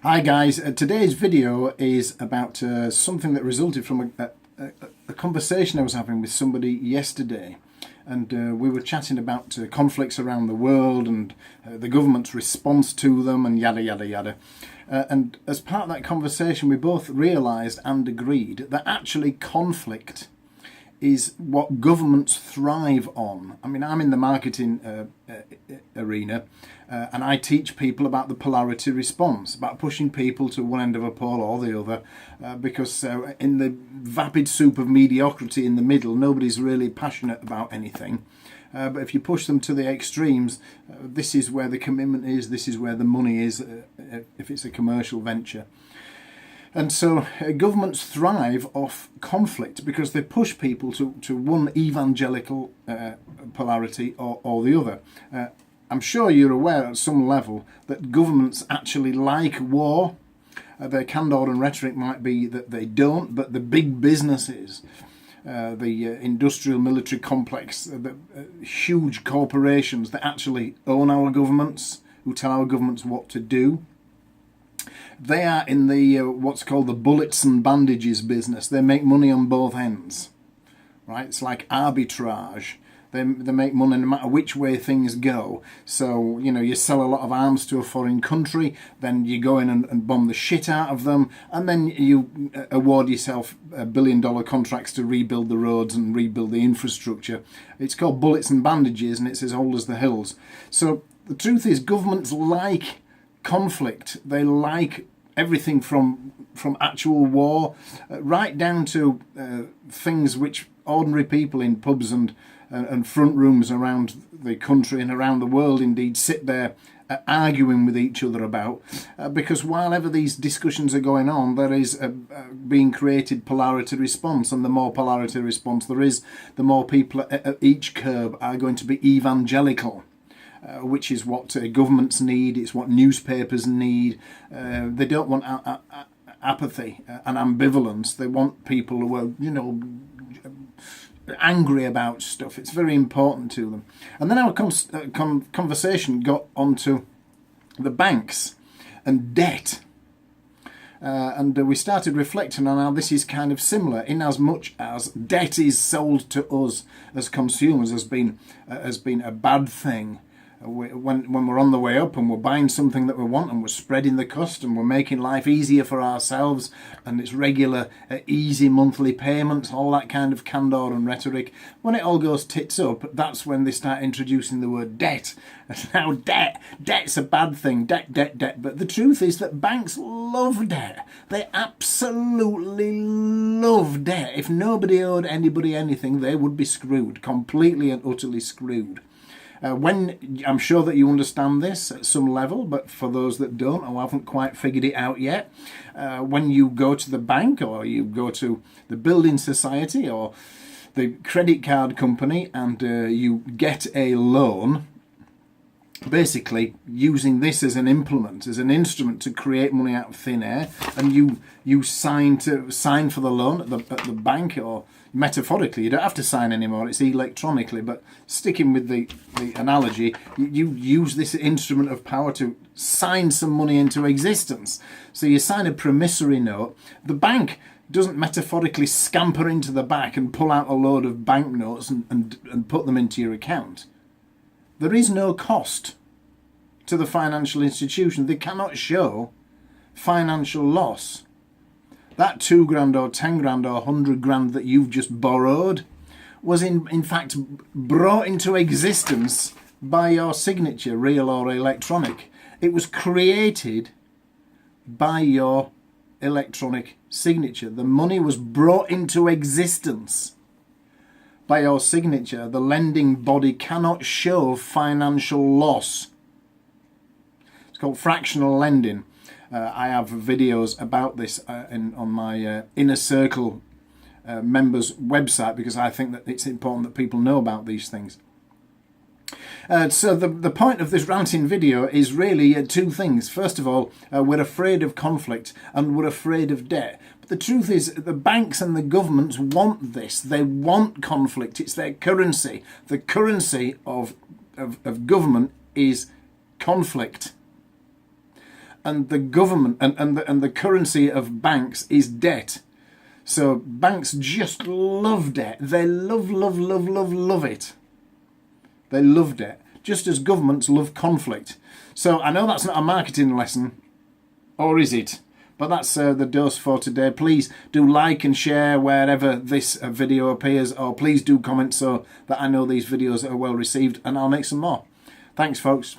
Hi guys, today's video is about something that resulted from a conversation I was having with somebody yesterday, and we were chatting about conflicts around the world and the government's response to them and yada yada yada. And as part of that conversation we both realised and agreed that actually conflict is what governments thrive on. I mean, I'm in the marketing arena, and I teach people about the polarity response, about pushing people to one end of a pole or the other, because in the vapid soup of mediocrity in the middle, nobody's really passionate about anything. But if you push them to the extremes, this is where the commitment is, this is where the money is, if it's a commercial venture. And so governments thrive off conflict because they push people to one evangelical polarity or the other. I'm sure you're aware at some level that governments actually like war. Their candor and rhetoric might be that they don't, but the big businesses, the industrial military complex, the huge corporations that actually own our governments, who tell our governments what to do, they are in the what's called the bullets and bandages business. They make money on both ends, right? It's like arbitrage. They make money no matter which way things go. So, you know, you sell a lot of arms to a foreign country, then you go in and bomb the shit out of them, and then you award yourself $1 billion contracts to rebuild the roads and rebuild the infrastructure. It's called bullets and bandages, and it's as old as the hills. So the truth is, governments like conflict. They like everything from actual war right down to things which ordinary people in pubs and front rooms around the country and around the world indeed sit there arguing with each other about, because while ever these discussions are going on, there is being created polarity response, and the more polarity response there is, the more people at each curb are going to be evangelical. Which is what governments need, it's what newspapers need. They don't want apathy and ambivalence. They want people who are, you know, angry about stuff. It's very important to them. And then our conversation got onto the banks and debt. And we started reflecting on how this is kind of similar, in as much as debt is sold to us as consumers has been a bad thing. When we're on the way up and we're buying something that we want and we're spreading the cost and we're making life easier for ourselves, and it's regular easy monthly payments, all that kind of candor and rhetoric, when it all goes tits up, that's when they start introducing the word debt. Now debt's a bad thing, debt, but the truth is that banks love debt. They absolutely love debt. If nobody owed anybody anything, they would be screwed, completely and utterly screwed. When I'm sure that you understand this at some level, but for those that don't or haven't quite figured it out yet, when you go to the bank or you go to the building society or the credit card company and you get a loan, basically using this as an implement, as an instrument to create money out of thin air, and you sign for the loan at the bank, or metaphorically you don't have to sign anymore, it's electronically, but sticking with the analogy, you use this instrument of power to sign some money into existence. So you sign a promissory note. The bank doesn't metaphorically scamper into the back and pull out a load of banknotes and put them into your account. There is no cost to the financial institution. They cannot show financial loss. That $2,000 or $10,000 or $100,000 that you've just borrowed was in fact brought into existence by your signature, real or electronic. It was created by your electronic signature. The money was brought into existence by your signature. The lending body cannot show financial loss. It's called fractional lending. I have videos about this on my Inner Circle members website, because I think that it's important that people know about these things. So the point of this ranting video is really two things. First of all, we're afraid of conflict and we're afraid of debt. But the truth is, the banks and the governments want this. They want conflict. It's their currency. The currency of government is conflict. and the government and the currency of banks is debt. So banks just love debt. They love it. They love debt, just as governments love conflict. So I know that's not a marketing lesson, or is it? But that's the dose for today. Please do like and share wherever this video appears, or please do comment so that I know these videos are well received, and I'll make some more. Thanks, folks.